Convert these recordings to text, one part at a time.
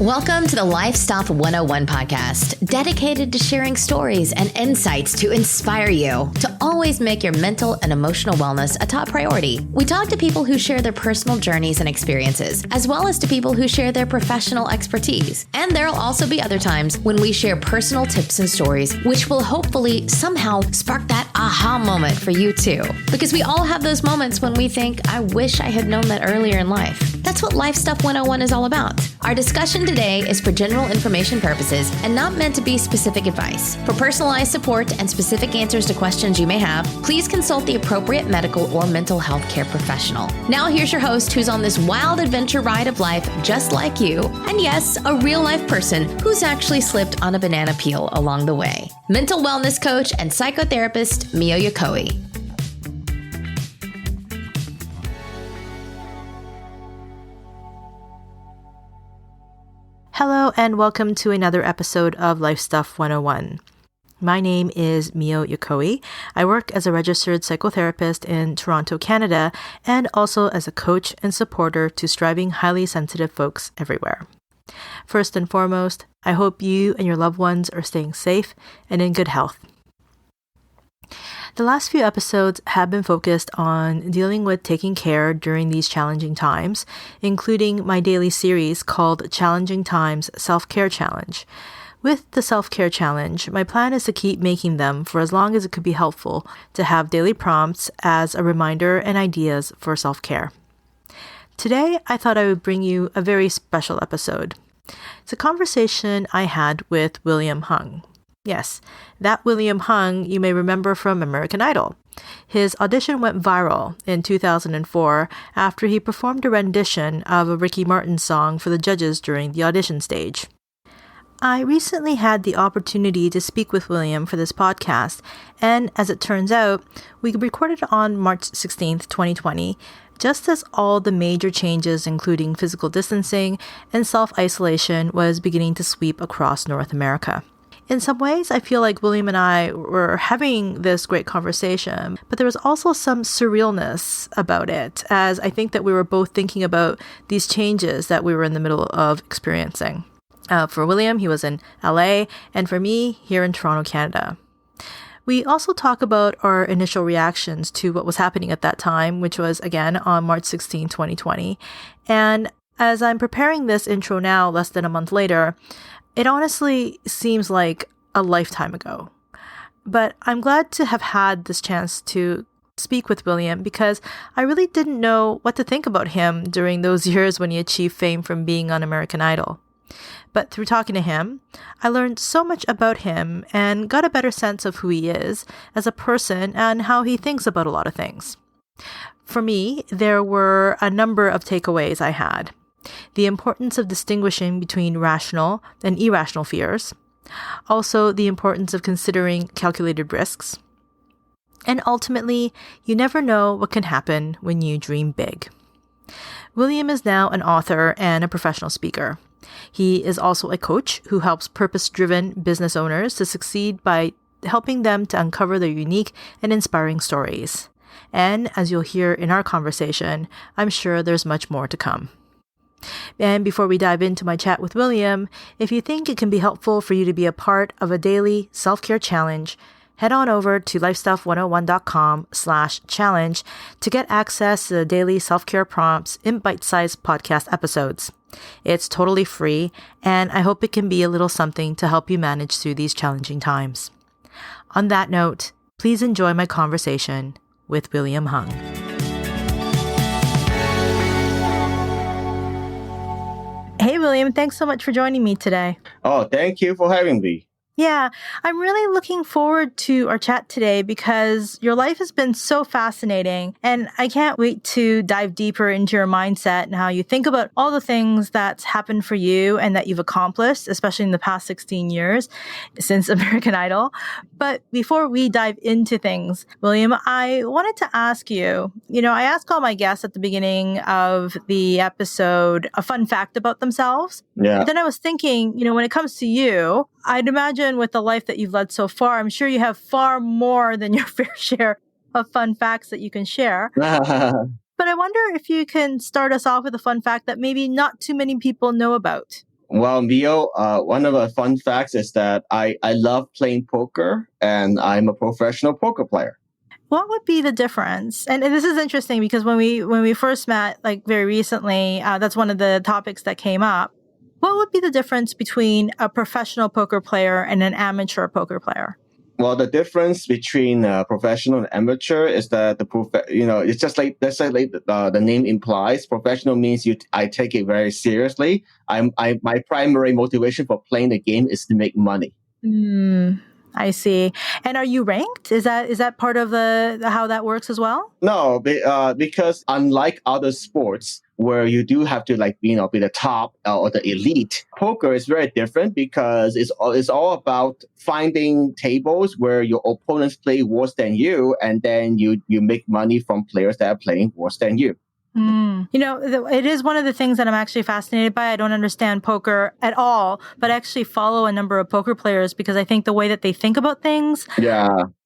Welcome to the Life Stuff 101 podcast, dedicated to sharing stories and insights to inspire you to always make your mental and emotional wellness a top priority. We talk to people who share their personal journeys and experiences, as well as to people who share their professional expertise. And there'll also be other times when we share personal tips and stories, which will hopefully somehow spark that aha moment for you too. Because we all have those moments when we think, I wish I had known that earlier in life. That's what Life Stuff 101 is all about. Our discussion today is for general information purposes and not meant to be specific advice. For personalized support and specific answers to questions you may have, please consult the appropriate medical or mental health care professional. Now here's your host who's on this wild adventure ride of life just like you, and yes, a real life person who's actually slipped on a banana peel along the way. Mental wellness coach and psychotherapist Mio Yokoi. Hello and welcome to another episode of Life Stuff 101. My name is Mio Yokoi. I work as a registered psychotherapist in Toronto, Canada, and also as a coach and supporter to striving, highly sensitive folks everywhere. First and foremost, I hope you and your loved ones are staying safe and in good health. The last few episodes have been focused on dealing with taking care during these challenging times, including my daily series called Challenging Times Self-Care Challenge. With the Self-Care Challenge, my plan is to keep making them for as long as it could be helpful to have daily prompts as a reminder and ideas for self-care. Today, I thought I would bring you a very special episode. It's a conversation I had with William Hung. Yes, that William Hung you may remember from American Idol. His audition went viral in 2004 after he performed a rendition of a Ricky Martin song for the judges during the audition stage. I recently had the opportunity to speak with William for this podcast, and as it turns out, we recorded on March 16th, 2020, just as all the major changes including physical distancing and self-isolation was beginning to sweep across North America. In some ways, I feel like William and I were having this great conversation, but there was also some surrealness about it, as I think that we were both thinking about these changes that we were in the middle of experiencing. For William, he was in LA, and for me, here in Toronto, Canada. We also talk about our initial reactions to what was happening at that time, which was, again, on March 16, 2020. And as I'm preparing this intro now, less than a month later, it honestly seems like a lifetime ago. But I'm glad to have had this chance to speak with William because I really didn't know what to think about him during those years when he achieved fame from being on American Idol. But through talking to him, I learned so much about him and got a better sense of who he is as a person and how he thinks about a lot of things. For me, there were a number of takeaways I had. The importance of distinguishing between rational and irrational fears, also the importance of considering calculated risks, and ultimately, you never know what can happen when you dream big. William is now an author and a professional speaker. He is also a coach who helps purpose-driven business owners to succeed by helping them to uncover their unique and inspiring stories. And as you'll hear in our conversation, I'm sure there's much more to come. And before we dive into my chat with William, if you think it can be helpful for you to be a part of a daily self-care challenge, head on over to lifestuff101.com/challenge to get access to the daily self-care prompts in bite-sized podcast episodes. It's totally free, and I hope it can be a little something to help you manage through these challenging times. On that note, please enjoy my conversation with William Hung. Hey, William, thanks so much for joining me today. Oh, thank you for having me. Yeah, I'm really looking forward to our chat today because your life has been so fascinating, and I can't wait to dive deeper into your mindset and how you think about all the things that's happened for you and that you've accomplished, especially in the past 16 years since American Idol. But before we dive into things, William, I wanted to ask you, I ask all my guests at the beginning of the episode a fun fact about themselves. Yeah. But then I was thinking, when it comes to you, I'd imagine with the life that you've led so far, I'm sure you have far more than your fair share of fun facts that you can share. But I wonder if you can start us off with a fun fact that maybe not too many people know about. Well, Mio, one of the fun facts is that I love playing poker and I'm a professional poker player. What would be the difference? And this is interesting because when we first met, like very recently, that's one of the topics that came up. What would be the difference between a professional poker player and an amateur poker player? Well, the difference between professional and amateur is that it's just like the name implies. Professional means I take it very seriously. My primary motivation for playing the game is to make money. I see. And are you ranked? Is that part of the how that works as well? No, because unlike other sports where you do have to be the top or the elite, poker is very different because it's all about finding tables where your opponents play worse than you, and then you make money from players that are playing worse than you. It is one of the things that I'm actually fascinated by. I don't understand poker at all, but I actually follow a number of poker players because I think the way that they think about things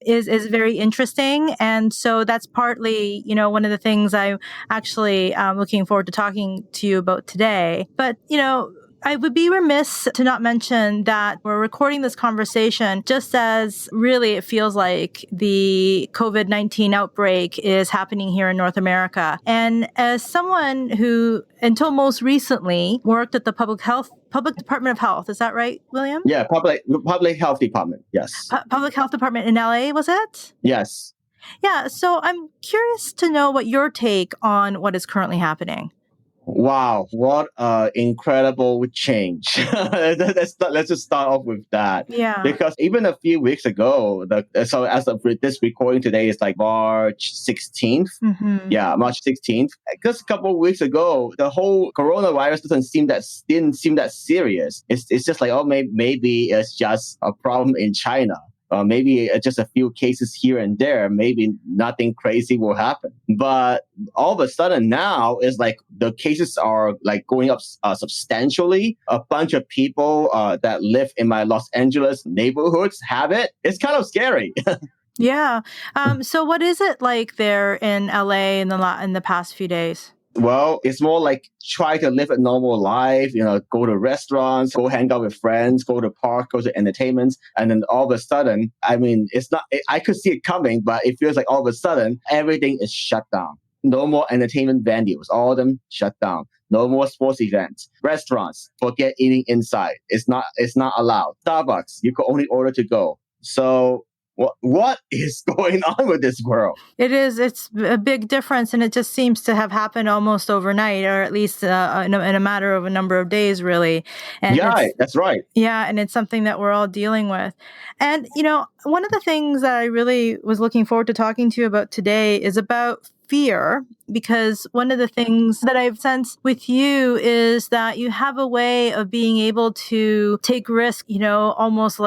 is very interesting. And so that's partly, one of the things I'm actually looking forward to talking to you about today. But, I would be remiss to not mention that we're recording this conversation just as really it feels like the COVID-19 outbreak is happening here in North America. And as someone who, until most recently, worked at the Public Department of Health, is that right, William? Yeah, Public Health Department, yes. Public Health Department in LA, was it? Yes. Yeah, so I'm curious to know what your take on what is currently happening. Wow, what incredible change. Let's just start off with that. Yeah. Because even a few weeks ago, so as of this recording today is March 16th. Mm-hmm. Yeah, March 16th. Just a couple of weeks ago, the whole coronavirus didn't seem that serious. It's just maybe it's just a problem in China. Maybe just a few cases here and there, maybe nothing crazy will happen. But all of a sudden now is the cases are going up substantially. A bunch of people that live in my Los Angeles neighborhoods have it. It's kind of scary. Yeah. So what is it like there in LA in the past few days? Well, it's more try to live a normal life, go to restaurants, go hang out with friends, go to park, go to entertainments. And then all of a sudden, I could see it coming, but it feels like all of a sudden, everything is shut down. No more entertainment venues, all of them shut down. No more sports events. Restaurants, forget eating inside. It's not allowed. Starbucks, you could only order to go. So what is going on with this world? It's a big difference, and it just seems to have happened almost overnight, or at least in a matter of a number of days, really. And yeah, that's right. Yeah, and it's something that we're all dealing with. And, one of the things that I really was looking forward to talking to you about today is about fear, because one of the things that I've sensed with you is that you have a way of being able to take risk, almost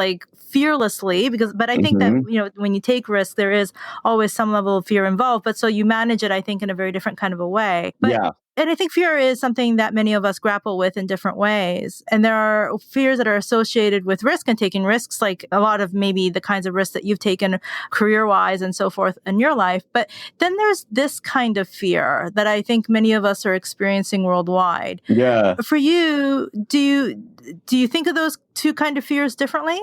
fearlessly, but I think that, when you take risks, there is always some level of fear involved. But so you manage it, I think, in a very different kind of a way. But, yeah. And I think fear is something that many of us grapple with in different ways. And there are fears that are associated with risk and taking risks, like a lot of maybe the kinds of risks that you've taken career-wise and so forth in your life. But then there's this kind of fear that I think many of us are experiencing worldwide. Yeah. For you, do you think of those two kind of fears differently?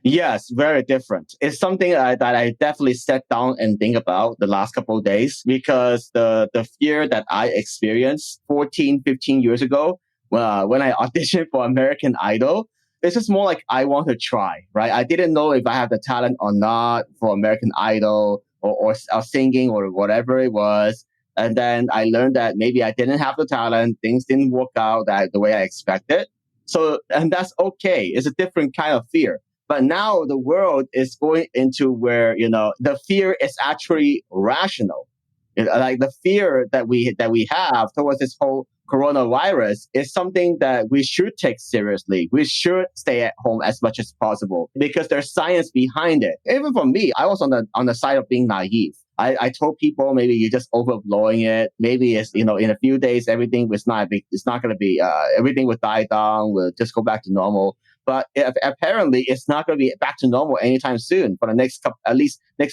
Yes, very different. It's something that I definitely sat down and think about the last couple of days, because the fear that I experienced 14, 15 years ago when I auditioned for American Idol, it's just more I want to try, right? I didn't know if I have the talent or not for American Idol or singing or whatever it was. And then I learned that maybe I didn't have the talent. Things didn't work out the way I expected. So, and that's okay. It's a different kind of fear. But now the world is going into where, the fear is actually rational. The fear that we have towards this whole coronavirus is something that we should take seriously. We should stay at home as much as possible because there's science behind it. Even for me, I was on the side of being naive. I told people maybe you're just overblowing it. Maybe it's, in a few days, everything was it's not going to be, everything will die down. We'll just go back to normal. But apparently it's not going to be back to normal anytime soon for the next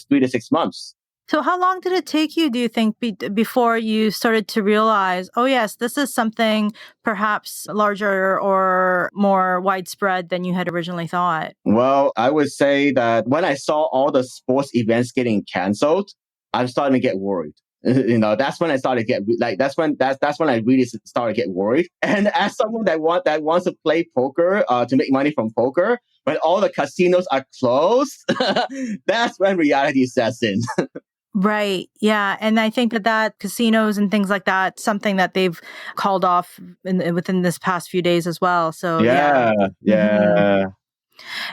3 to 6 months. So how long did it take you, do you think, before you started to realize, oh, yes, this is something perhaps larger or more widespread than you had originally thought? Well, I would say that when I saw all the sports events getting canceled, I'm starting to get worried. That's when I started to get like that's when I really started to get worried. And as someone that wants to play poker to make money from poker, when all the casinos are closed, that's when reality sets in. Right. Yeah. And I think that casinos and things like that, something that they've called off within this past few days as well. So, yeah. Yeah, Mhm. yeah.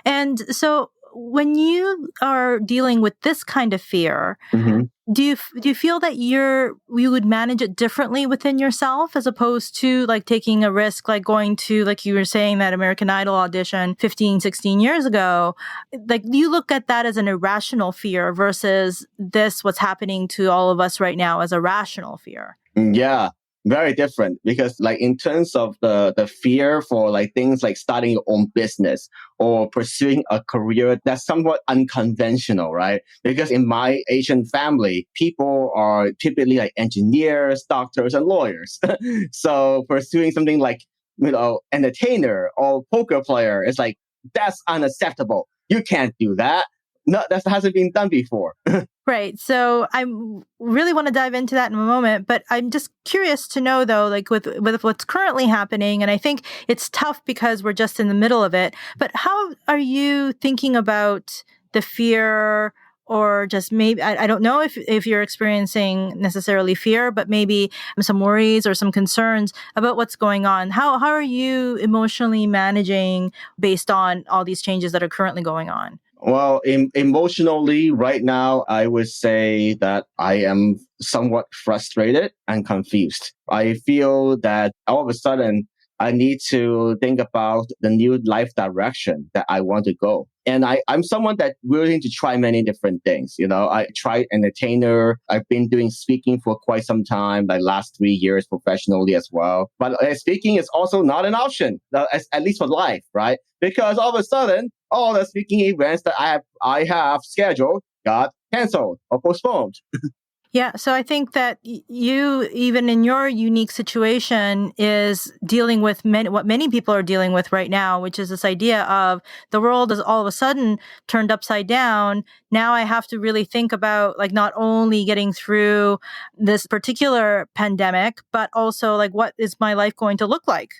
And so when you are dealing with this kind of fear, Mhm. do you feel that you would manage it differently within yourself as opposed to like taking a risk, like going to, like you were saying, that American Idol audition 15, 16 years ago? Like, you look at that as an irrational fear versus what's happening to all of us right now, as a rational fear. Yeah, very different because like in terms of the fear for like things like starting your own business or pursuing a career that's somewhat unconventional, right? Because in my Asian family, people are typically like engineers, doctors, and lawyers. So pursuing something like entertainer or poker player is like that's unacceptable. You can't do that. No, that hasn't been done before. Right. So I really want to dive into that in a moment, but I'm just curious to know though, like with what's currently happening, and I think it's tough because we're just in the middle of it, but how are you thinking about the fear, or just maybe, I don't know if you're experiencing necessarily fear, but maybe some worries or some concerns about what's going on. How are you emotionally managing based on all these changes that are currently going on? Well, emotionally, right now, I would say that I am somewhat frustrated and confused. I feel that all of a sudden, I need to think about the new life direction that I want to go. And I'm someone that willing to try many different things. I tried entertainer. I've been doing speaking for quite some time, like last 3 years professionally as well. But speaking is also not an option, at least for life, right? Because all of a sudden, all the speaking events that I have scheduled got canceled or postponed. Yeah, so I think that you, even in your unique situation, is dealing with what many people are dealing with right now, which is this idea of the world is all of a sudden turned upside down. Now I have to really think about like not only getting through this particular pandemic, but also like what is my life going to look like?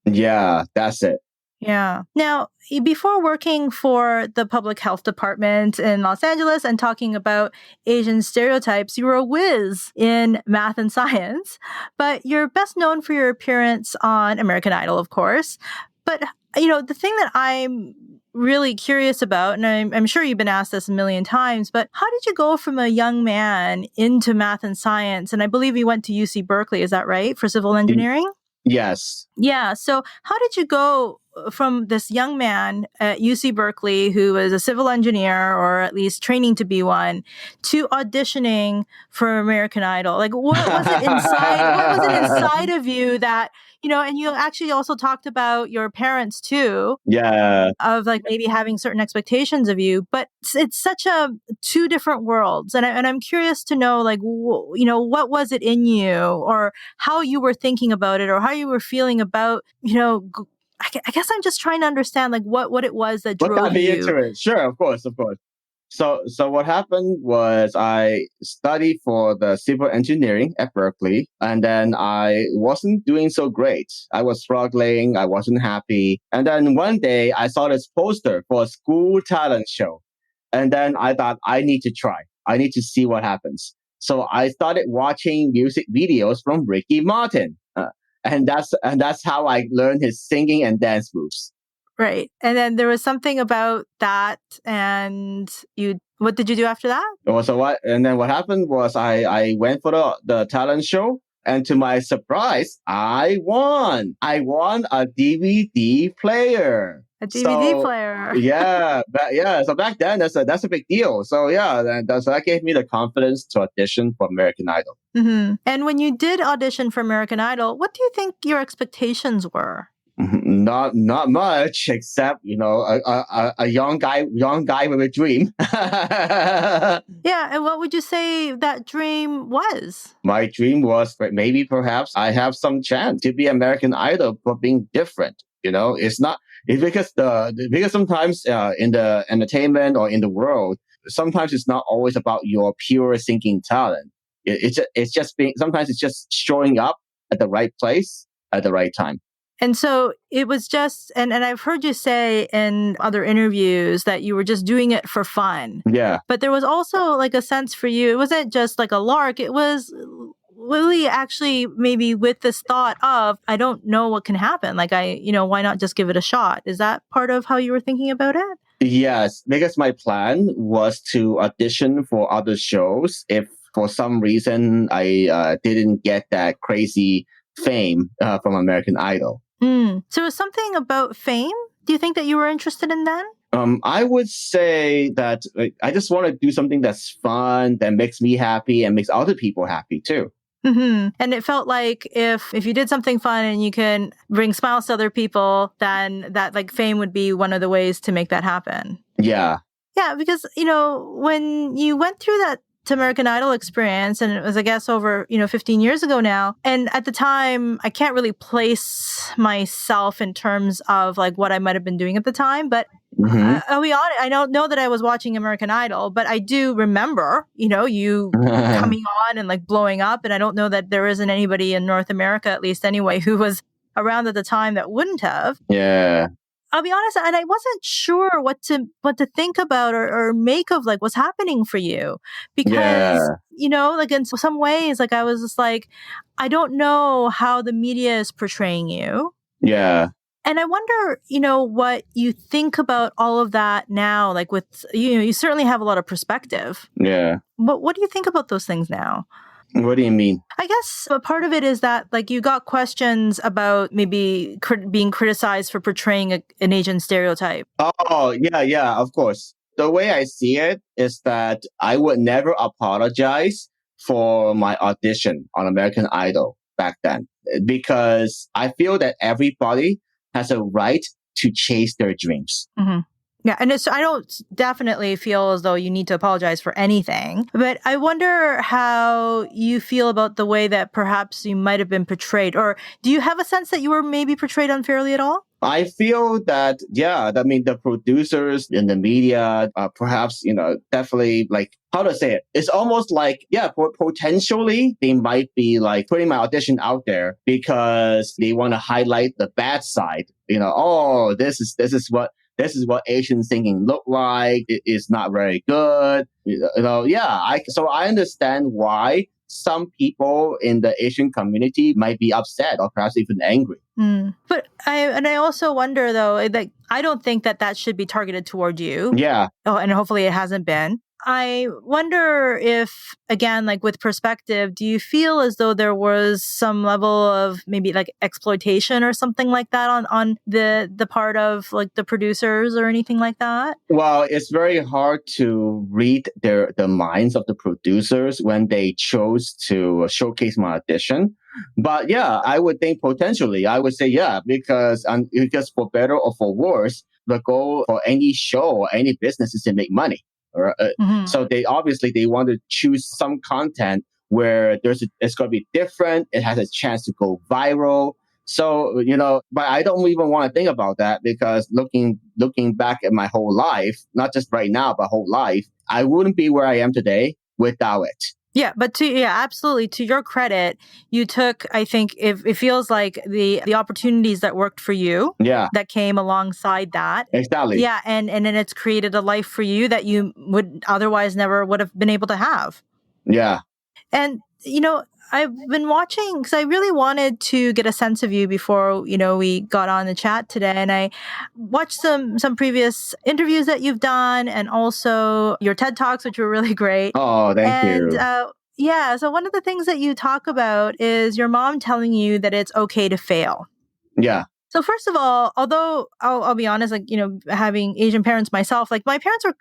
Yeah, that's it. Yeah. Now, before working for the public health department in Los Angeles and talking about Asian stereotypes, you were a whiz in math and science, but you're best known for your appearance on American Idol, of course. But, the thing that I'm really curious about, and I'm sure you've been asked this a million times, but how did you go from a young man into math and science? And I believe you went to UC Berkeley, is that right, for civil engineering? Yes. Yeah. So how did you go from this young man at UC Berkeley who was a civil engineer, or at least training to be one, to auditioning for American Idol? Like, what was it inside? What was it inside of you that, and you actually also talked about your parents too, Yeah. of like maybe having certain expectations of you, but it's such a two different worlds. And I'm curious to know, like, what was it in you, or how you were thinking about it, or how you were feeling about, I guess I'm just trying to understand like what it was that What got drove me you. into it? Sure, of course, of course. So what happened was I studied for the civil engineering at Berkeley, and then I wasn't doing so great. I was struggling. I wasn't happy. And then one day I saw this poster for a school talent show. And then I thought I need to try. I need to see what happens. So I started watching music videos from Ricky Martin. And that's how I learned his singing and dance moves. Right. And then there was something about that, and what did you do after that? And then what happened was I went for the talent show, and to my surprise, I won. I won a DVD player. A DVD So player. so back then that's a big deal. So yeah, so that gave me the confidence to audition for American Idol. Mm-hmm. And when you did audition for American Idol, what do you think your expectations were? Not much, except a young guy with a dream. Yeah, and what would you say that dream was? My dream was that maybe perhaps I have some chance to be American Idol, but being different. It's not it's because sometimes in the entertainment or in the world, sometimes it's not always about your pure singing talent. It's just being sometimes it's just showing up at the right place at the right time. And so it was just, and I've heard you say in other interviews that you were just doing it for fun. Yeah. But there was also like a sense for you, it wasn't just like a lark, it was really actually maybe with this thought of, I don't know what can happen. Like why not just give it a shot? Is that part of how you were thinking about it? Yes, because my plan was to audition for other shows if for some reason I didn't get that crazy fame from American Idol. So it was something about fame? Do you think that you were interested in then? I would say that I just want to do something that's fun, that makes me happy and makes other people happy too. Mm-hmm. And it felt like if you did something fun and you can bring smiles to other people, then that like fame would be one of the ways to make that happen. Yeah. Yeah, because, when you went through that American Idol experience, and it was, I guess, over, 15 years ago now. And at the time, I can't really place myself in terms of like what I might have been doing at the time, but I'll be honest, I don't know that I was watching American Idol, but I do remember, you coming on and like blowing up. And I don't know that there isn't anybody in North America, at least anyway, who was around at the time that wouldn't have. Yeah. I'll be honest, and I wasn't sure what to think about or make of like what's happening for you, because like in some ways, like I was just like, I don't know how the media is portraying you. Yeah. And I wonder, what you think about all of that now. Like with you certainly have a lot of perspective. Yeah. But what do you think about those things now? What do you mean? I guess a part of it is that like you got questions about maybe being criticized for portraying an Asian stereotype. Oh, yeah, of course. The way I see it is that I would never apologize for my audition on American Idol back then, because I feel that everybody has a right to chase their dreams. Mm-hmm. Yeah, and I don't definitely feel as though you need to apologize for anything, but I wonder how you feel about the way that perhaps you might have been portrayed, or do you have a sense that you were maybe portrayed unfairly at all? I feel that, the producers in the media, perhaps, definitely like, how to say it? It's almost like, potentially they might be like putting my audition out there because they want to highlight the bad side. This is what Asian singing look like. It is not very good. So I understand why some people in the Asian community might be upset or perhaps even angry. But I also wonder though, like I don't think that should be targeted toward you. Yeah. Oh, and hopefully it hasn't been. I wonder if, again, like with perspective, do you feel as though there was some level of maybe like exploitation or something like that on the part of like the producers or anything like that? Well, it's very hard to read the minds of the producers when they chose to showcase my audition. But yeah, I would think potentially, I would say because for better or for worse, the goal for any show or any business is to make money. So they want to choose some content where it's going to be different. It has a chance to go viral. So, but I don't even want to think about that, because looking back at my whole life, not just right now, but whole life, I wouldn't be where I am today without it. Yeah, but absolutely. To your credit, you took, I think, it feels like the opportunities that worked for you, that came alongside that. Exactly. Yeah, and then it's created a life for you that you would otherwise never would have been able to have. Yeah. And, I've been watching because I really wanted to get a sense of you before, we got on the chat today. And I watched some previous interviews that you've done and also your TED Talks, which were really great. Oh, thank you. So one of the things that you talk about is your mom telling you that it's okay to fail. Yeah. So first of all, although I'll be honest, like, having Asian parents myself, like my parents were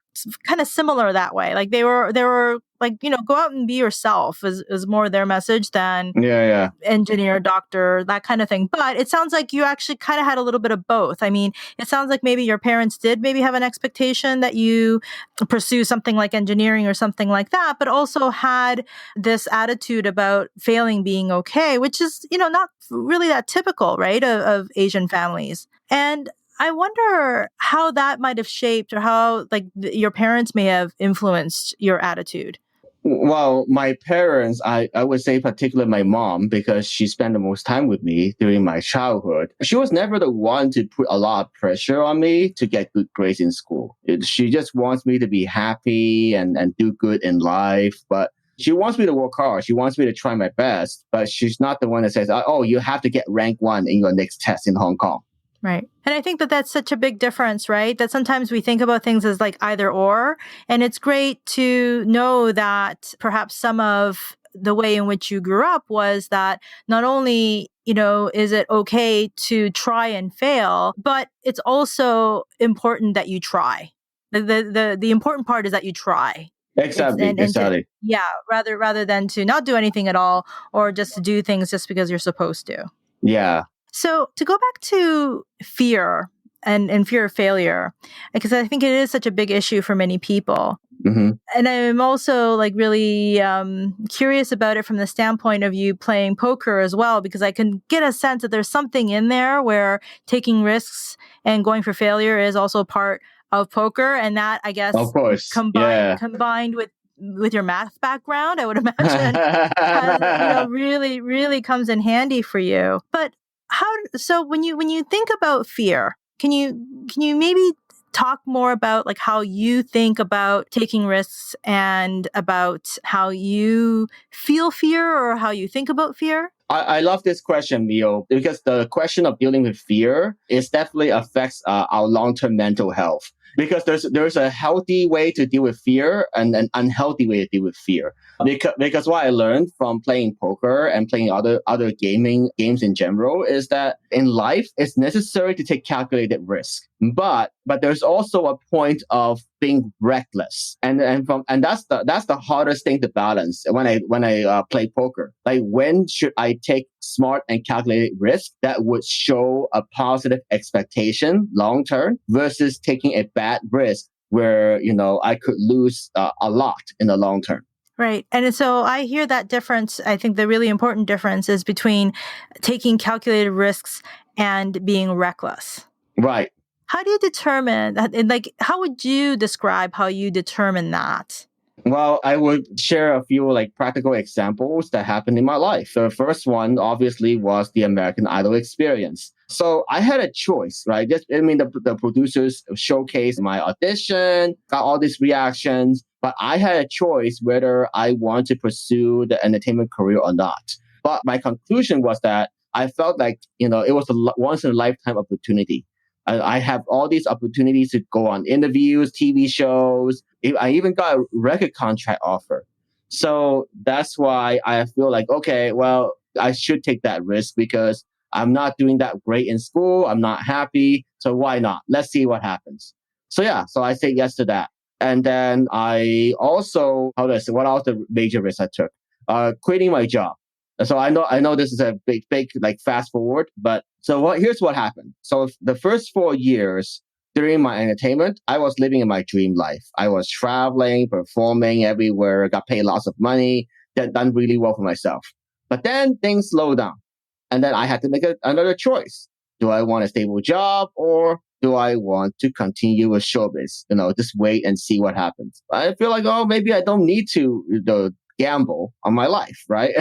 kind of similar that way. Like they were like, go out and be yourself is more their message than Yeah. engineer, doctor, that kind of thing. But it sounds like you actually kind of had a little bit of both. I mean, it sounds like maybe your parents did maybe have an expectation that you pursue something like engineering or something like that, but also had this attitude about failing being okay, which is, not really that typical, right, of Asian families. And I wonder how that might have shaped or how like your parents may have influenced your attitude. Well, my parents, I would say particularly my mom, because she spent the most time with me during my childhood. She was never the one to put a lot of pressure on me to get good grades in school. She just wants me to be happy and do good in life. But she wants me to work hard. She wants me to try my best. But she's not the one that says, oh, you have to get rank 1 in your next test in Hong Kong. Right. And I think that that's such a big difference, right? That sometimes we think about things as like either or. And it's great to know that perhaps some of the way in which you grew up was that not only, is it okay to try and fail, but it's also important that you try. The important part is that you try. Exactly. Exactly. Rather than to not do anything at all or just to do things just because you're supposed to. Yeah. So to go back to fear and fear of failure, because I think it is such a big issue for many people. Mm-hmm. And I'm also like really curious about it from the standpoint of you playing poker as well, because I can get a sense that there's something in there where taking risks and going for failure is also part of poker. And that, I guess, of course, combined with your math background, I would imagine, really, really comes in handy for you. But so when you think about fear, can you maybe talk more about like how you think about taking risks and about how you feel fear or how you think about fear? I love this question, Mio, because the question of dealing with fear is definitely affects our long-term mental health. Because there's a healthy way to deal with fear and an unhealthy way to deal with fear. Because what I learned from playing poker and playing other gaming games in general is that in life it's necessary to take calculated risk. But there's also a point of being reckless, and that's the hardest thing to balance when I play poker. Like, when should I take smart and calculated risk that would show a positive expectation long term versus taking a bad risk where I could lose a lot in the long term. Right. And so I hear that difference. I think the really important difference is between taking calculated risks and being reckless. Right. How do you determine that? And like, how would you describe how you determine that? Well, I would share a few like practical examples that happened in my life. The first one obviously was the American Idol experience. So I had a choice, right? The producers showcased my audition, got all these reactions, but I had a choice whether I want to pursue the entertainment career or not. But my conclusion was that I felt like, it was a once in a lifetime opportunity. I have all these opportunities to go on interviews, TV shows. I even got a record contract offer. So that's why I feel like, okay, well, I should take that risk because I'm not doing that great in school. I'm not happy. So why not? Let's see what happens. So I say yes to that. And then I also, what else the major risk I took? Quitting my job. So I know this is a big like fast forward, but here's what happened. So the first 4 years during my entertainment, I was living in my dream life. I was traveling, performing everywhere, got paid lots of money, done really well for myself. But then things slowed down, and then I had to make another choice. Do I want a stable job or do I want to continue with showbiz? Just wait and see what happens. I feel like, maybe I don't need to gamble on my life, right?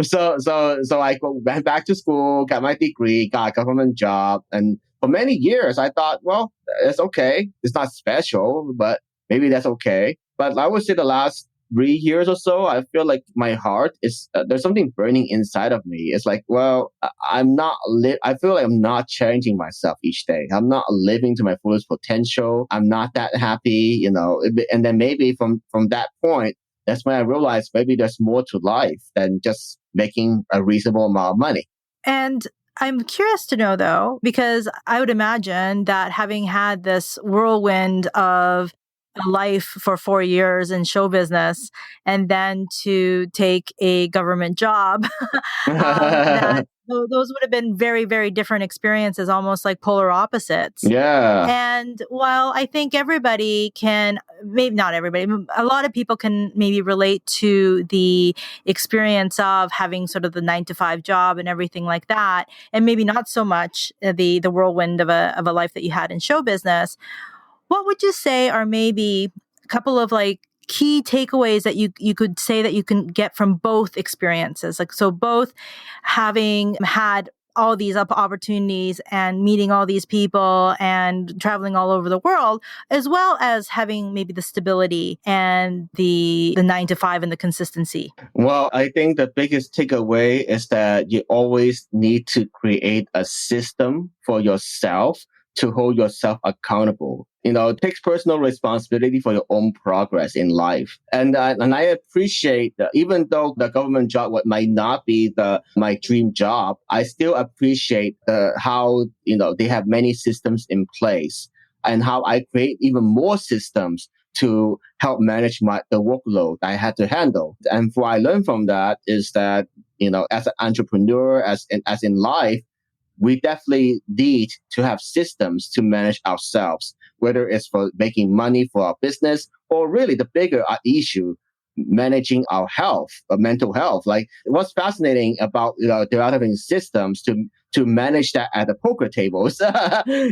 so I went back to school, got my degree, got a government job, and for many years I thought, well, it's okay. It's not special, but maybe that's okay. But I would say the last 3 years or so, I feel like my heart is there's something burning inside of me. It's like, well, I feel like I'm not challenging myself each day. I'm not living to my fullest potential. I'm not that happy, and then maybe from that point, that's when I realized maybe there's more to life than just making a reasonable amount of money. And I'm curious to know, though, because I would imagine that having had this whirlwind of a life for 4 years in show business and then to take a government job, that those would have been very, very different experiences, almost like polar opposites. Yeah. And while I think everybody can, maybe not everybody, a lot of people can maybe relate to the experience of having sort of the 9 to 5 job and everything like that, and maybe not so much the whirlwind of a life that you had in show business. What would you say are maybe a couple of like key takeaways that you could say that you can get from both experiences? Like, so both having had all these opportunities and meeting all these people and traveling all over the world, as well as having maybe the stability and the 9 to 5 and the consistency. Well, I think the biggest takeaway is that you always need to create a system for yourself to hold yourself accountable. It takes personal responsibility for your own progress in life. And I appreciate that even though the government job might not be my dream job, I still appreciate how, they have many systems in place and how I create even more systems to help manage the workload I had to handle. And what I learned from that is that, as an entrepreneur, as in life, we definitely need to have systems to manage ourselves, whether it's for making money for our business or really the bigger issue, managing our health, mental health. Like, what's fascinating about developing systems to manage that at the poker tables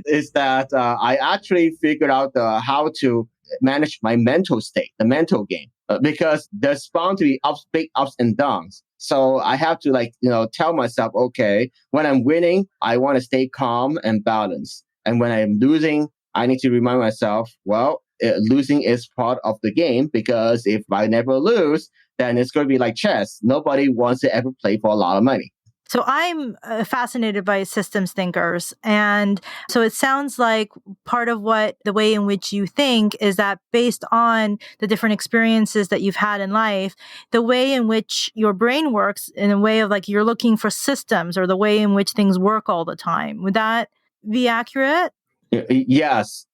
is that I actually figured out how to manage my mental state, the mental game, because there's bound to be big ups and downs. So I have to tell myself, okay, when I'm winning, I want to stay calm and balanced. And when I'm losing, I need to remind myself, well, losing is part of the game, because if I never lose, then it's going to be like chess. Nobody wants to ever play for a lot of money. So I'm fascinated by systems thinkers. And so it sounds like part of the way in which you think is that based on the different experiences that you've had in life, the way in which your brain works in a way of like you're looking for systems or the way in which things work all the time. Would that be accurate? Yes.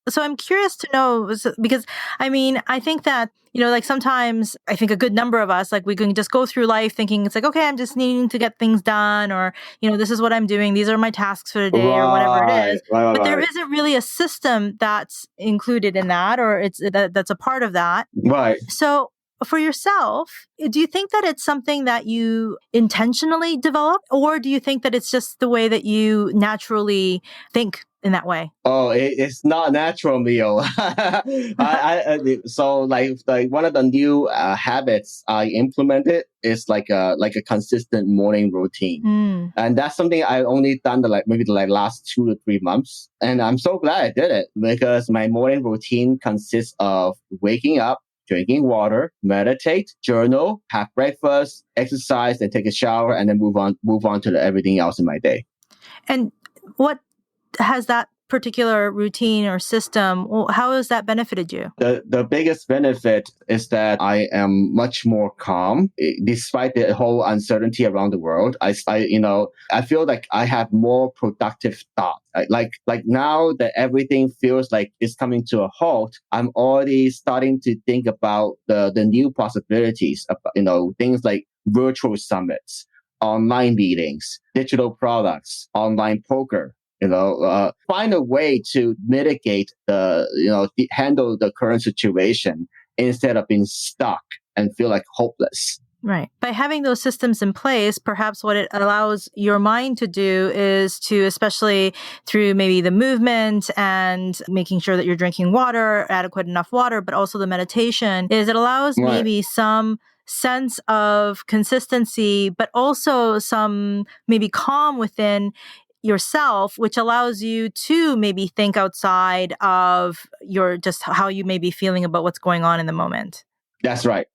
So I'm curious to know, because I think that, like sometimes I think a good number of us, like we can just go through life thinking it's like, okay, I'm just needing to get things done, or, this is what I'm doing. These are my tasks for the day or whatever it is. But there isn't really a system that's included in that, or that's a part of that. Right. So for yourself, do you think that it's something that you intentionally develop, or do you think that it's just the way that you naturally think in that way? Oh, it's not natural, Mio. So like one of the new habits I implemented is like a consistent morning routine, and that's something I only done maybe the last 2 to 3 months, and I'm so glad I did it, because my morning routine consists of waking up, drinking water, meditate, journal, have breakfast, exercise, then take a shower, and then move on to everything else in my day. And what has that particular routine or system, how has that benefited you? The biggest benefit is that I am much more calm despite the whole uncertainty around the world. I feel like I have more productive thought. Like now that everything feels like it's coming to a halt, I'm already starting to think about the new possibilities of, things like virtual summits, online meetings, digital products, online poker. Find a way to mitigate handle the current situation instead of being stuck and feel like hopeless. Right. By having those systems in place, perhaps what it allows your mind to do is to, especially through maybe the movement and making sure that you're drinking water, adequate enough water, but also the meditation, is it allows maybe some sense of consistency, but also some maybe calm within yourself, which allows you to maybe think outside of just how you may be feeling about what's going on in the moment. That's right.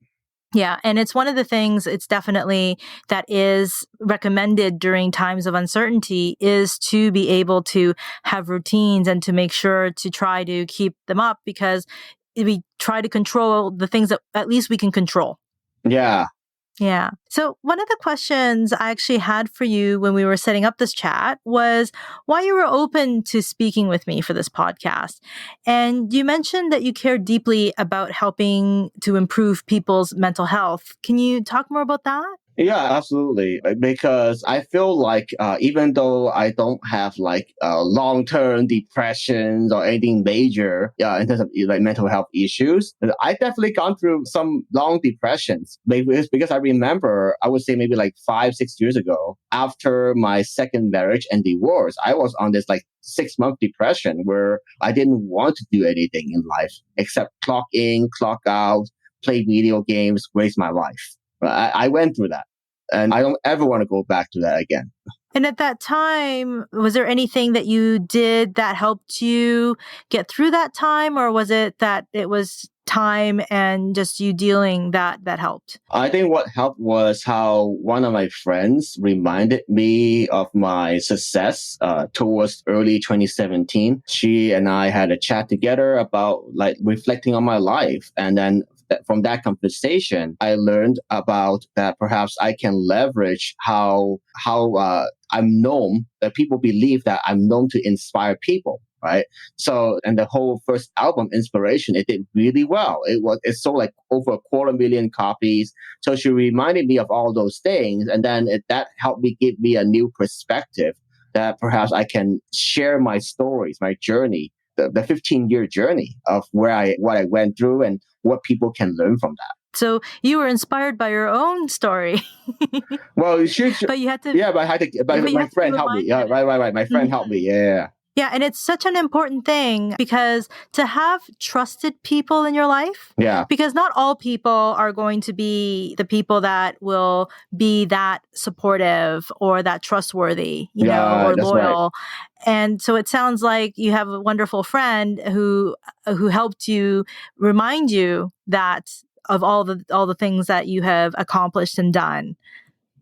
Yeah. And it's one of the things it's definitely that is recommended during times of uncertainty is to be able to have routines and to make sure to try to keep them up, because we try to control the things that at least we can control. Yeah. Yeah. So one of the questions I actually had for you when we were setting up this chat was why you were open to speaking with me for this podcast. And you mentioned that you care deeply about helping to improve people's mental health. Can you talk more about that? Yeah, absolutely. Because I feel like even though I don't have like long-term depressions or anything major in terms of like mental health issues, I definitely gone through some long depressions. Because I remember, I would say maybe like 5, 6 years ago, after my second marriage and divorce, I was on this like 6 month depression where I didn't want to do anything in life except clock in, clock out, play video games, waste my life. I went through that. And I don't ever want to go back to that again. And at that time, was there anything that you did that helped you get through that time? Or was it that it was time and just you dealing that helped? I think what helped was how one of my friends reminded me of my success towards early 2017. She and I had a chat together about like reflecting on my life. And then from that conversation, I learned about that perhaps I can leverage how I'm known, that people believe that I'm known to inspire people, right? So, and the whole first album, Inspiration, it did really well. It sold like over 250,000 copies. So she reminded me of all those things. And then that helped me give me a new perspective that perhaps I can share my stories, my journey, the 15-year journey of what I went through and what people can learn from that. So you were inspired by your own story. Well, but you had to. Yeah, but I had to. But my friend helped me. Yeah, right. My friend helped me. Yeah. Yeah, and it's such an important thing because to have trusted people in your life, because not all people are going to be the people that will be that supportive or that trustworthy, or loyal. Right. And so it sounds like you have a wonderful friend who helped you remind you that of all the things that you have accomplished and done.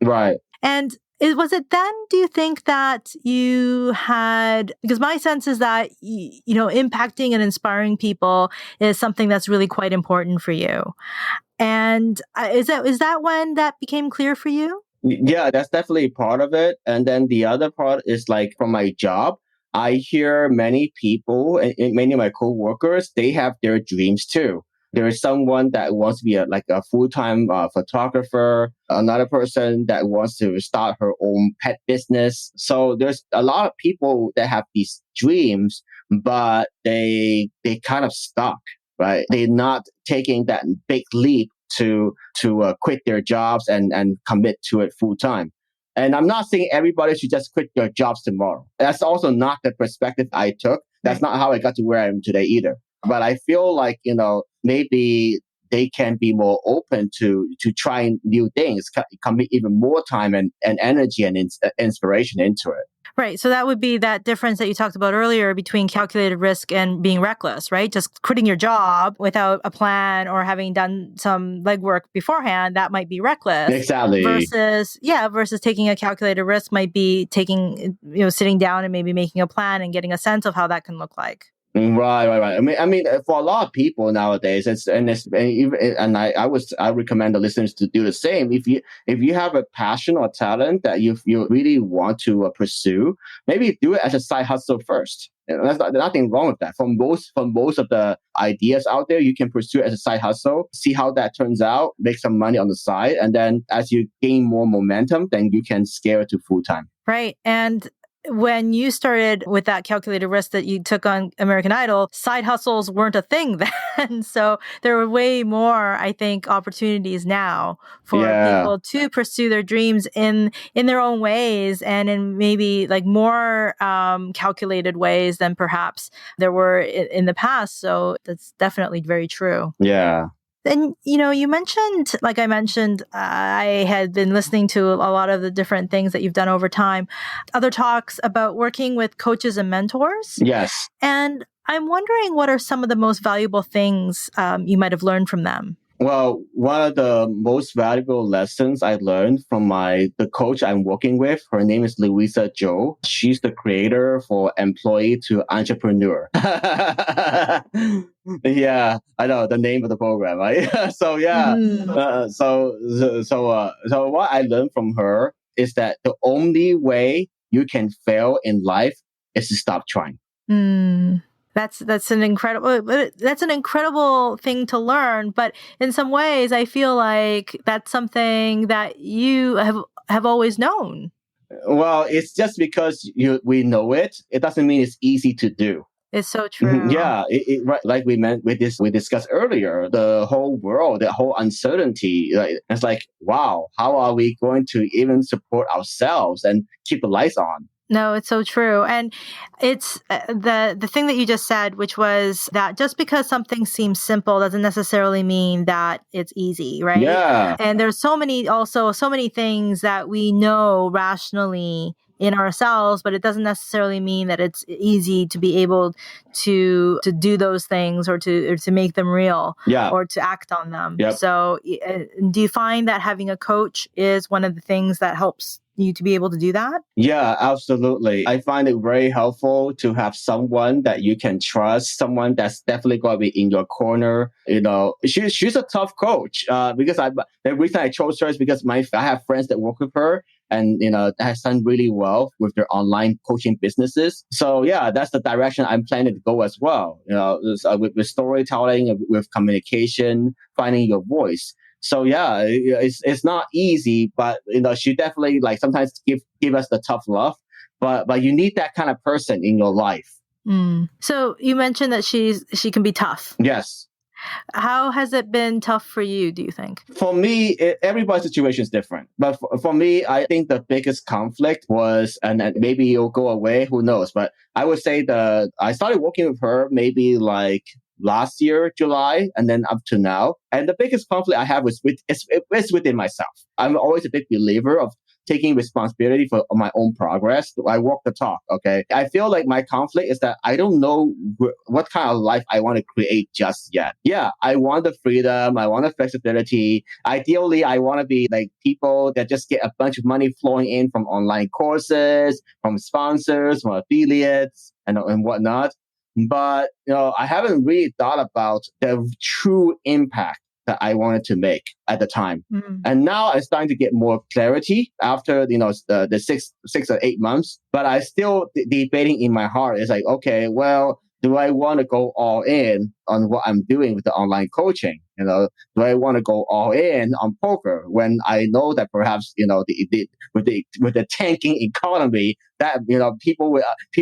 Right. And was it then, do you think, that you had, because my sense is that, impacting and inspiring people is something that's really quite important for you. And is that when that became clear for you? Yeah, that's definitely part of it. And then the other part is like from my job, I hear many people and many of my coworkers, they have their dreams too. There is someone that wants to be a full-time photographer, another person that wants to start her own pet business. So there's a lot of people that have these dreams, but they kind of stuck, right? They're not taking that big leap to quit their jobs and commit to it full time. And I'm not saying everybody should just quit their jobs tomorrow. That's also not the perspective I took. That's not how I got to where I am today either. But I feel like, maybe they can be more open to trying new things, commit even more time and energy and inspiration into it. Right. So that would be that difference that you talked about earlier between calculated risk and being reckless, right? Just quitting your job without a plan or having done some legwork beforehand, that might be reckless. Exactly. Versus taking a calculated risk might be sitting down and maybe making a plan and getting a sense of how that can look like. Right. I mean, for a lot of people nowadays, I recommend the listeners to do the same. If you have a passion or talent that you really want to pursue, maybe do it as a side hustle first. There's nothing wrong with that. For most of the ideas out there, you can pursue it as a side hustle, see how that turns out, make some money on the side, and then as you gain more momentum, then you can scale it to full time. Right. And when you started with that calculated risk that you took on American Idol, side hustles weren't a thing then. So there were way more, I think, opportunities now for people to pursue their dreams in their own ways and in maybe like more calculated ways than perhaps there were in the past. So that's definitely very true. Yeah. And, you mentioned, like I mentioned, I had been listening to a lot of the different things that you've done over time, other talks about working with coaches and mentors. Yes. And I'm wondering what are some of the most valuable things you might have learned from them? Well, one of the most valuable lessons I learned from the coach I'm working with, her name is Louisa Joe. She's the creator for Employee to Entrepreneur. Yeah, I know the name of the program, right? So yeah, Mm. so what I learned from her is that the only way you can fail in life is to stop trying. Mm. That's an incredible thing to learn, but in some ways I feel like that's something that you have always known. Well, it's just because we know it. It doesn't mean it's easy to do. It's so Mhm. true. Yeah, right. Like we discussed earlier, the whole world, the whole uncertainty. Like, it's like, wow, how are we going to even support ourselves and keep the lights on? No, it's so true. And it's the thing that you just said, which was that just because something seems simple doesn't necessarily mean that it's easy, right? Yeah, And there's so many things that we know rationally in ourselves, but it doesn't necessarily mean that it's easy to be able to do those things or to make them real yeah, or to act on them. yep. So do you find that having a coach is one of the things that helps you to be able to do that? Yeah, absolutely. I find it very helpful to have someone that you can trust, someone that's definitely going to be in your corner. She's a tough coach. Because the reason I chose her is because I have friends that work with her, and has done really well with their online coaching businesses. So yeah, that's the direction I'm planning to go as well. With storytelling, with communication, finding your voice. So yeah, it's not easy, but she definitely like sometimes give us the tough love. But you need that kind of person in your life. Mm. So you mentioned that she can be tough. Yes. How has it been tough for you, do you think? For me, everybody's situation is different. But for me, I think the biggest conflict was, and maybe it'll go away, who knows? But I would say I started working with her maybe like last year, July, and then up to now. And the biggest conflict I have is within myself. I'm always a big believer of taking responsibility for my own progress. I walk the talk. Okay. I feel like my conflict is that I don't know what kind of life I want to create just yet. Yeah. I want the freedom. I want the flexibility. Ideally, I want to be like people that just get a bunch of money flowing in from online courses, from sponsors, from affiliates and whatnot. But, I haven't really thought about the true impact that I wanted to make at the time. Mm. And now I'm starting to get more clarity after, the 6 or 8 months, but I still debating in my heart. It's like, okay, well, do I want to go all in on what I'm doing with the online coaching? Do I want to go all in on poker when I know that perhaps, with the tanking economy that,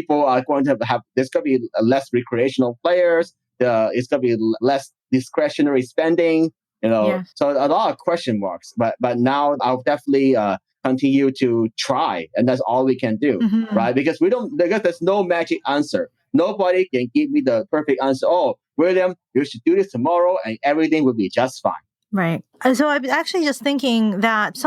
people are going to have, there's going to be less recreational players. It's going to be less discretionary spending. Yes. So a lot of question marks, but now I'll definitely continue to try, and that's all we can do, Mhm. right? Because there's no magic answer. Nobody can give me the perfect answer. Oh, William, you should do this tomorrow, and everything will be just fine. Right. So I'm actually just thinking that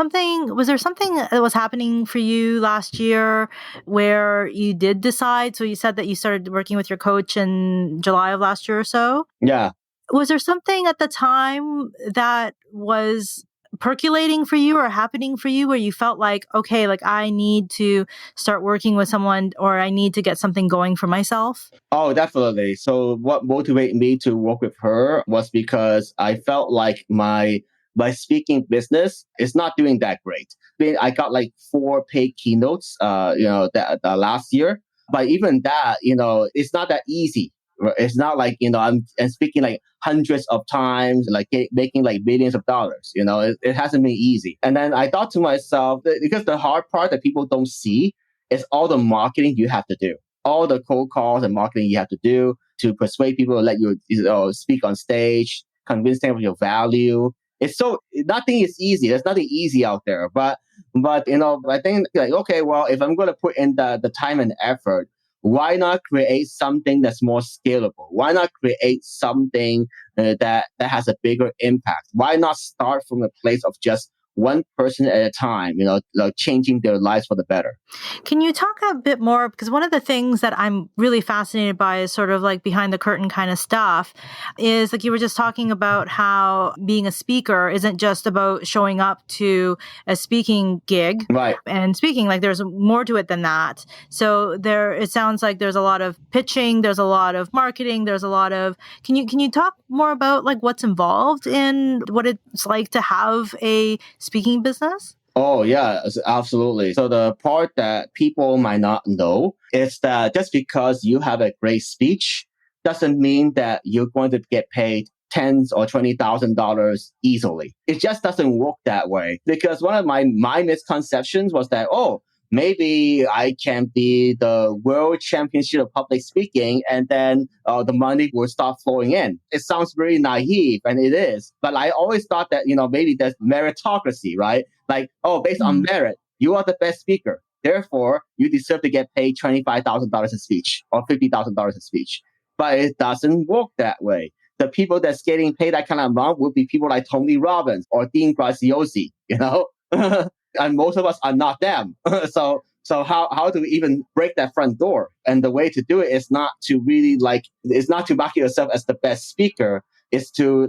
was there something that was happening for you last year where you did decide? So you said that you started working with your coach in July of last year or so. Yeah. Was there something at the time that was percolating for you or happening for you where you felt like, okay, like I need to start working with someone or I need to get something going for myself? Oh, definitely. So what motivated me to work with her was because I felt like my speaking business is not doing that great. I got like 4 paid keynotes, that last year. But even that, it's not that easy. Right? It's not like, I'm speaking like hundreds of times, like making like millions of dollars. It hasn't been easy. And then I thought to myself, because the hard part that people don't see is all the marketing you have to do, all the cold calls and marketing you have to do to persuade people to let you, speak on stage, convince them of your value. Nothing is easy. There's nothing easy out there. But I think like, okay, well, if I'm going to put in the time and effort, why not create something that's more scalable? Why not create something that has a bigger impact? Why not start from a place of just one person at a time, like changing their lives for the better. Can you talk a bit more? Because one of the things that I'm really fascinated by is sort of like behind the curtain kind of stuff is like you were just talking about how being a speaker isn't just about showing up to a speaking gig Right. and speaking. Like there's more to it than that. So it sounds like there's a lot of pitching, there's a lot of marketing, there's a lot of, can you talk more about like what's involved in what it's like to have a speaking business? Oh, yeah, absolutely. So the part that people might not know is that just because you have a great speech doesn't mean that you're going to get paid tens or $20,000 easily. It just doesn't work that way. Because one of my misconceptions was that, maybe I can be the world championship of public speaking and then the money will start flowing in. It sounds very naive, and it is. But I always thought that, maybe there's meritocracy, right? Like, based on merit, you are the best speaker. Therefore, you deserve to get paid $25,000 a speech or $50,000 a speech. But it doesn't work that way. The people that's getting paid that kind of amount will be people like Tony Robbins or Dean Graziosi, and most of us are not them. So how do we even break that front door? And the way to do it is not to really it's not to market yourself as the best speaker. It's to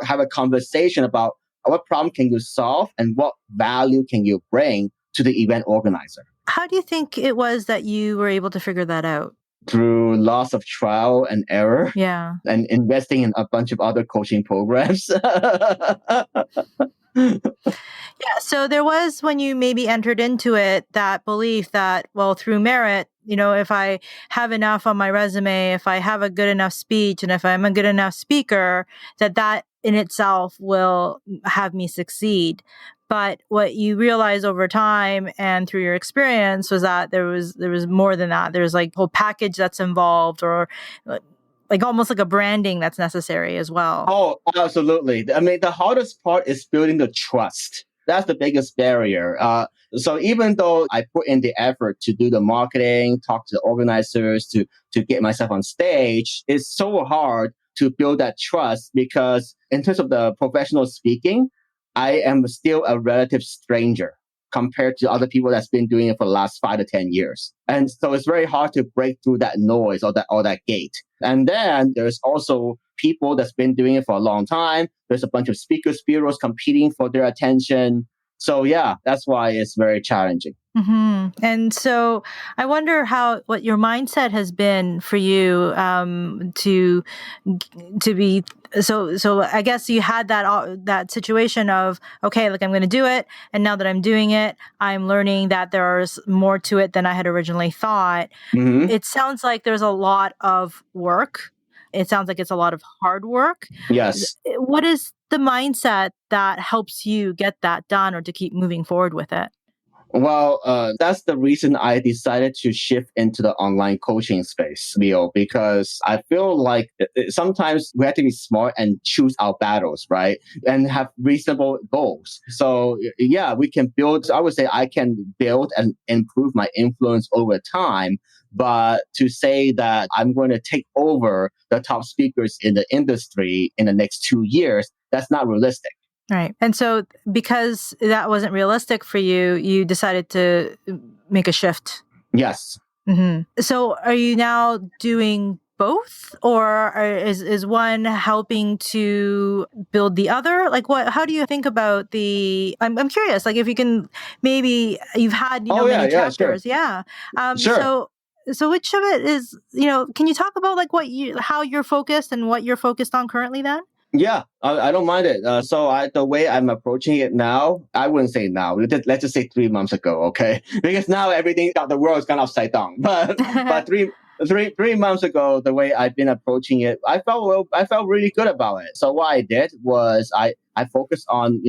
have a conversation about what problem can you solve and what value can you bring to the event organizer. How do you think it was that you were able to figure that out? Through lots of trial and error. Yeah. And investing in a bunch of other coaching programs. Yeah. So there was, when you maybe entered into it, that belief that, well, through merit, if I have enough on my resume, if I have a good enough speech, and if I'm a good enough speaker, that in itself will have me succeed. But what you realize over time and through your experience was that there was more than that. There's like a whole package that's involved, or like almost like a branding that's necessary as well. Oh, absolutely. I mean, the hardest part is building the trust. That's the biggest barrier. So even though I put in the effort to do the marketing, talk to the organizers, to get myself on stage, it's so hard to build that trust because in terms of the professional speaking, I am still a relative stranger compared to other people that's been doing it for the last 5 to 10 years. And so it's very hard to break through that noise or that gate. And then there's also people that's been doing it for a long time. There's a bunch of speakers bureaus competing for their attention. So yeah, that's why it's very challenging. Mm-hmm. And so I wonder what your mindset has been for you to be. So I guess you had that situation of, okay, like I'm going to do it. And now that I'm doing it, I'm learning that there's more to it than I had originally thought. Mm-hmm. It sounds like there's a lot of work. It sounds like it's a lot of hard work. Yes. What is the mindset that helps you get that done or to keep moving forward with it? Well, that's the reason I decided to shift into the online coaching space, Leo, because I feel like sometimes we have to be smart and choose our battles, right? And have reasonable goals. So yeah, we can build, I would say I can build and improve my influence over time. But to say that I'm going to take over the top speakers in the industry in the next 2 years, that's not realistic. Right. And so because that wasn't realistic for you, you decided to make a shift. Yes. Mm-hmm. So are you now doing both, or is one helping to build the other? Like how do you think about I'm curious, like if you can, maybe you've had, many chapters. Sure. Yeah. Sure. So which of it is, can you talk about like how you're focused and what you're focused on currently then? Yeah, I don't mind it. So the way I'm approaching it now, I wouldn't say now. Let's just say 3 months ago, okay? Because now the world is kind of upside down. But 3 months ago, the way I've been approaching it, I felt really good about it. So what I did was I focused on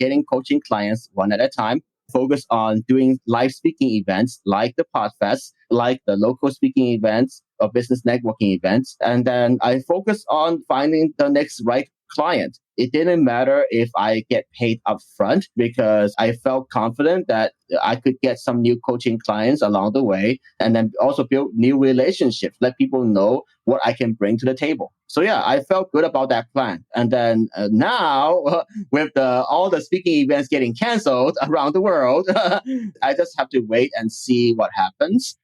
getting coaching clients one at a time. Focus on doing live speaking events like the Podfest, like the local speaking events or business networking events. And then I focus on finding the next right client. It didn't matter if I get paid upfront because I felt confident that I could get some new coaching clients along the way and then also build new relationships, let people know what I can bring to the table. So yeah, I felt good about that plan. And then now with all the speaking events getting canceled around the world, I just have to wait and see what happens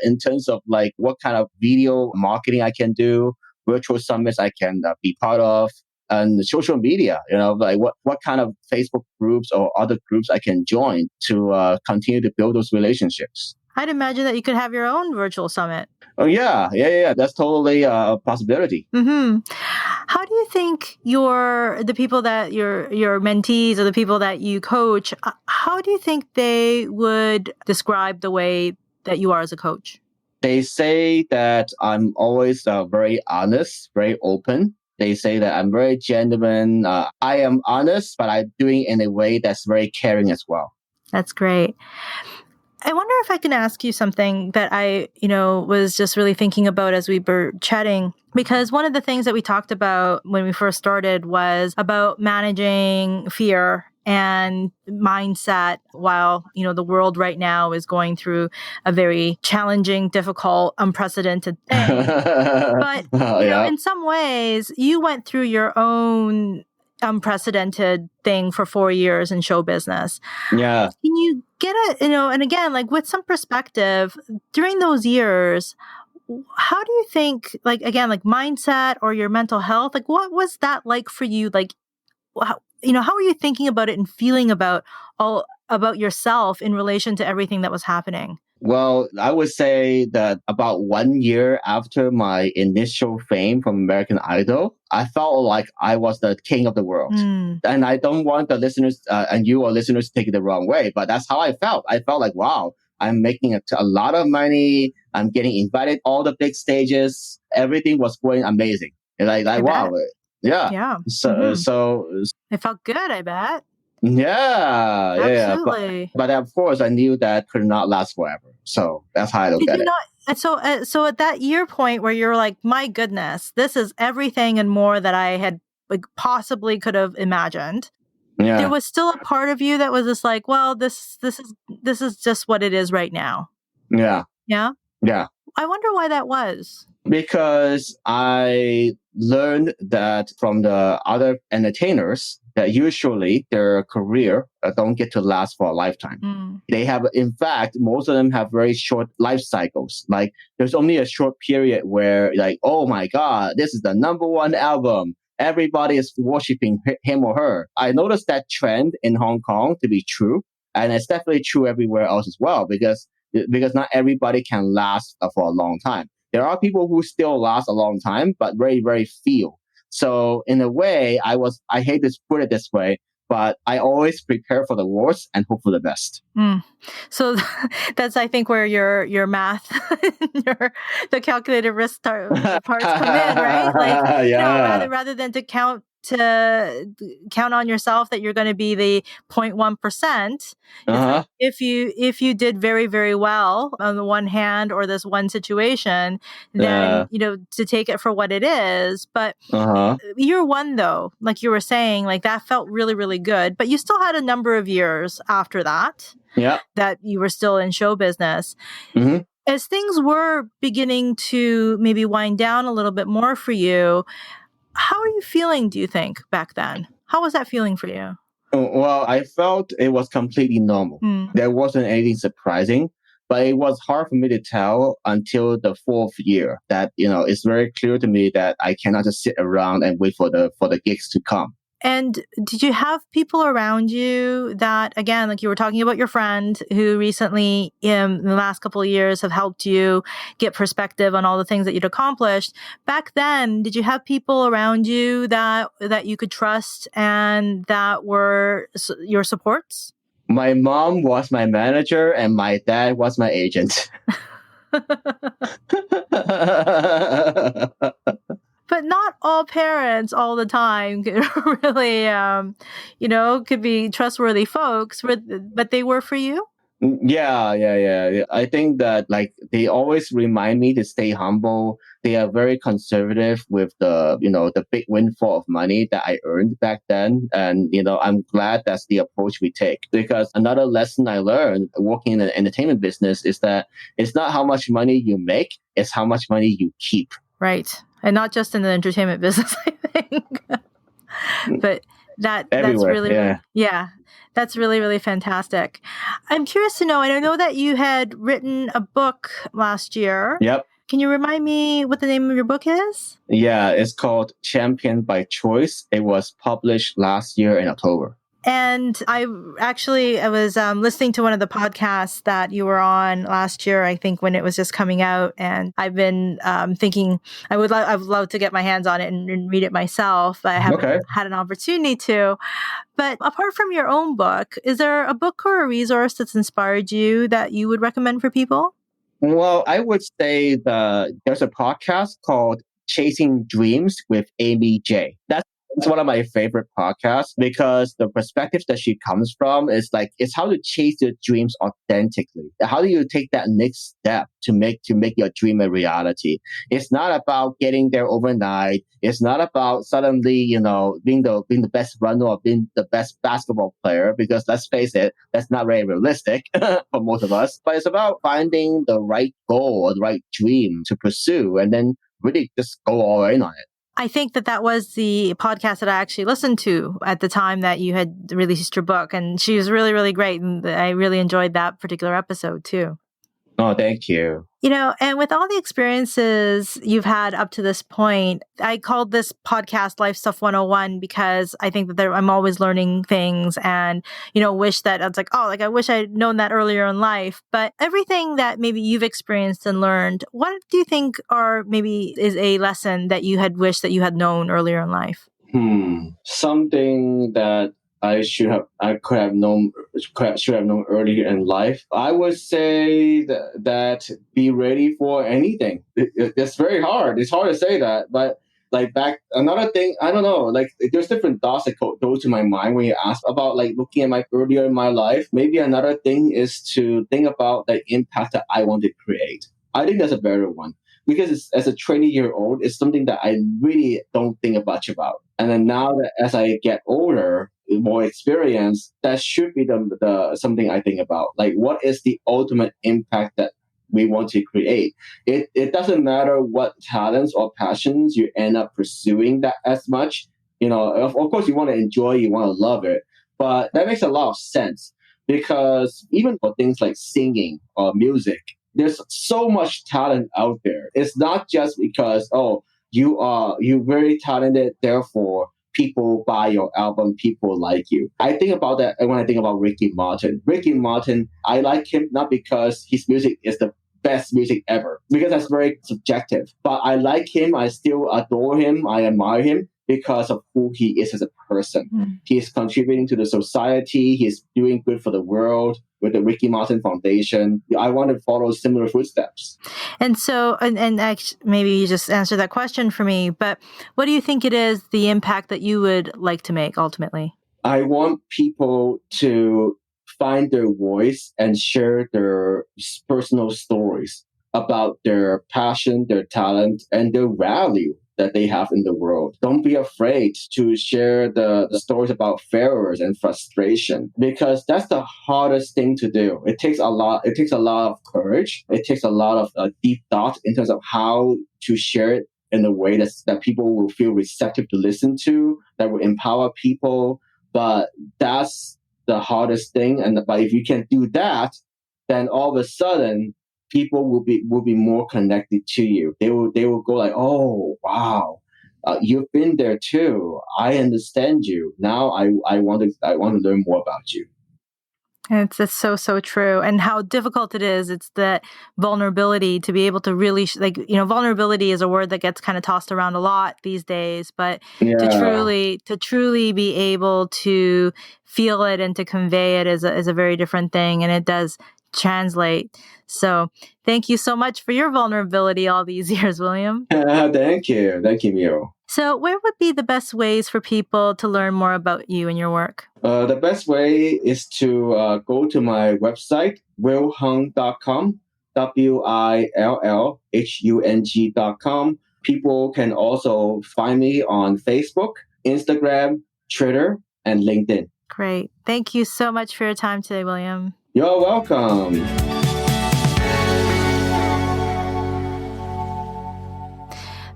in terms of like what kind of video marketing I can do, virtual summits I can be part of, and social media, like what kind of Facebook groups or other groups I can join to continue to build those relationships. I'd imagine that you could have your own virtual summit. Oh, yeah. That's totally a possibility. Mm-hmm. How do you think the people that your mentees or the people that you coach, how do you think they would describe the way that you are as a coach? They say that I'm always very honest, very open. They say that I'm very genuine. I am honest, but I'm doing it in a way that's very caring as well. That's great. I wonder if I can ask you something that I, was just really thinking about as we were chatting, because one of the things that we talked about when we first started was about managing fear and mindset while, the world right now is going through a very challenging, difficult, unprecedented thing. But, in some ways, you went through your own unprecedented thing for 4 years in show business. Yeah. Can you get and again, like with some perspective during those years, how do you think, like, again, like mindset or your mental health, like what was that like for you? Like, how are you thinking about it and feeling about yourself in relation to everything that was happening? Well, I would say that about 1 year after my initial fame from American Idol, I felt like I was the king of the world. And I don't want the listeners and you or listeners to take it the wrong way, but that's how I felt. I felt like, wow, I'm making a lot of money. I'm getting invited all the big stages. Everything was going amazing. And like wow. Yeah. Yeah. So it felt good, I bet. Yeah. Absolutely. But of course, I knew that could not last forever. So that's how I look at it. So at that year point where you're like, my goodness, this is everything and more that I had possibly could have imagined. Yeah. There was still a part of you that was just like, well, this is just what it is right now. Yeah. Yeah. Yeah. I wonder why that was. Because I learned that from the other entertainers that usually their career don't get to last for a lifetime. They have, in fact, most of them have very short life cycles. Like there's only a short period where like, oh my God, this is the number one album. Everybody is worshiping him or her. I noticed that trend in Hong Kong to be true. And it's definitely true everywhere else as well, because not everybody can last for a long time. There are people who still last a long time, but very, very few. So in a way, I hate to put it this way, but I always prepare for the worst and hope for the best. So that's, I think, where your math, the calculated risk parts come in, right? Like, yeah. rather than to count on yourself that you're going to be the 0.1%. Like if you did very, very well on the one hand or this one situation, then, to take it for what it is. But year one, though, like you were saying, like that felt really, really good. But you still had a number of years after that. Yeah. That you were still in show business. As things were beginning to maybe wind down a little bit more for you, how are you feeling, do you think, back then? How was that feeling for you? Well, I felt it was completely normal. There wasn't anything surprising, but it was hard for me to tell until the 4th year that, it's very clear to me that I cannot just sit around and wait for the gigs to come. And did you have people around you that, again, like you were talking about your friend who recently in the last couple of years have helped you get perspective on all the things that you'd accomplished? Back then, did you have people around you that you could trust and that were your supports? My mom was my manager and my dad was my agent. But not all parents all the time could really, could be trustworthy folks, but they were for you? Yeah. I think that like They always remind me to stay humble. They are very conservative with the big windfall of money that I earned back then. And, I'm glad that's the approach we take, because another lesson I learned working in the entertainment business is that it's not how much money you make, it's how much money you keep. Right. And not just in the entertainment business, I think. But that's Everywhere, really, yeah. yeah, that's really, really fantastic. I'm curious to know, and I know that you had written a book last year. Yep. Can you remind me what the name of your book is? Yeah, it's called Champion by Choice. It was published last year in October. And I was listening to one of the podcasts that you were on last year, I think when it was just coming out. And I've been thinking I would love to get my hands on it and read it myself, but I haven't had an opportunity to. But apart from your own book, is there a book or a resource that's inspired you that you would recommend for people? Well, I would say there's a podcast called Chasing Dreams with Amy J. That's one of my favorite podcasts, because the perspective that she comes from is it's how to chase your dreams authentically. How do you take that next step to make your dream a reality? It's not about getting there overnight. It's not about suddenly, being the best runner or being the best basketball player, because let's face it, that's not very realistic for most of us. But it's about finding the right goal or the right dream to pursue, and then really just go all in on it. I think that was the podcast that I actually listened to at the time that you had released your book. And she was really, really great. And I really enjoyed that particular episode too. Oh, thank you. And with all the experiences you've had up to this point, I called this podcast Life Stuff 101 because I think that I'm always learning things and, wish that I was I wish I'd known that earlier in life. But everything that maybe you've experienced and learned, what do you think is a lesson that you had wished that you had known earlier in life? Something that I should have known earlier in life. I would say that be ready for anything. It's very hard. It's hard to say that, but another thing, I don't know, there's different thoughts that go to my mind when you ask about looking at earlier in my life. Maybe another thing is to think about the impact that I want to create. I think that's a better one. Because as a 20-year-old, it's something that I really don't think much about. And then now that as I get older, more experience, that should be the something I think about. What is the ultimate impact that we want to create? It doesn't matter what talents or passions you end up pursuing that as much. Of course you want to enjoy, you want to love it, but that makes a lot of sense, because even for things like singing or music, there's so much talent out there. It's not just because, you're very talented, therefore people buy your album, people like you. I think about that when I think about Ricky Martin. Ricky Martin, I like him not because his music is the best music ever, because that's very subjective. But I like him, I still adore him, I admire him because of who he is as a person. He is contributing to the society, he's doing good for the world with the Ricky Martin Foundation. I want to follow similar footsteps. And so, and actually, maybe you just answered that question for me, but what do you think it is, the impact that you would like to make ultimately? I want people to find their voice and share their personal stories about their passion, their talent, and their value that they have in the world. Don't be afraid to share the stories about failures and frustration, because that's the hardest thing to do. It takes a lot of courage. It takes a lot of deep thought in terms of how to share it in a way that people will feel receptive to listen to, that will empower people. But that's the hardest thing. But if you can do that, then all of a sudden people will be more connected to you. They will go oh wow, you've been there too. I understand you. Now I want to learn more about you. It's so true. And how difficult it is. It's that vulnerability to be able to really, vulnerability is a word that gets kind of tossed around a lot these days, but to truly be able to feel it and to convey it is a very different thing. And it does translate. So thank you so much for your vulnerability all these years, William. Thank you, Mio. So where would be the best ways for people to learn more about you and your work? The best way is to go to my website, willhung.com. WILLHUNG.com. People can also find me on Facebook, Instagram, Twitter, and LinkedIn. Great. Thank you so much for your time today, William. You're welcome.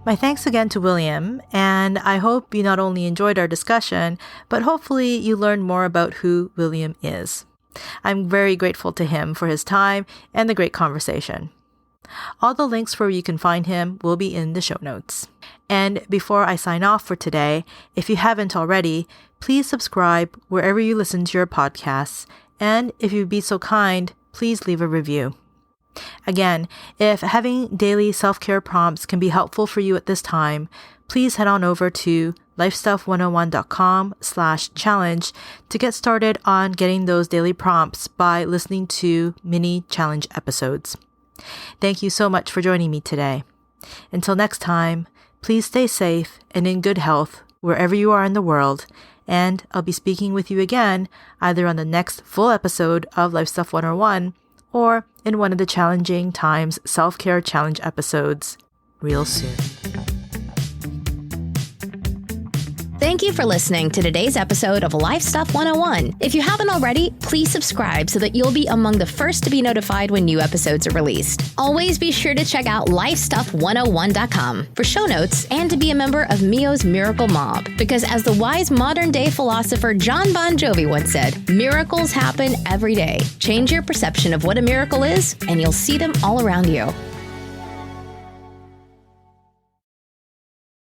My thanks again to William, and I hope you not only enjoyed our discussion, but hopefully you learned more about who William is. I'm very grateful to him for his time and the great conversation. All the links where you can find him will be in the show notes. And before I sign off for today, if you haven't already, please subscribe wherever you listen to your podcasts, and if you'd be so kind, please leave a review. Again, if having daily self-care prompts can be helpful for you at this time, please head on over to lifestuff101.com/challenge to get started on getting those daily prompts by listening to mini challenge episodes. Thank you so much for joining me today. Until next time, please stay safe and in good health wherever you are in the world, and I'll be speaking with you again either on the next full episode of Life Stuff 101 or in one of the Challenging Times Self-Care Challenge episodes real soon. Thank you for listening to today's episode of Life Stuff 101. If you haven't already, please subscribe so that you'll be among the first to be notified when new episodes are released. Always be sure to check out lifestuff101.com for show notes and to be a member of Mio's Miracle Mob. Because as the wise modern-day philosopher John Bon Jovi once said, miracles happen every day. Change your perception of what a miracle is, and you'll see them all around you.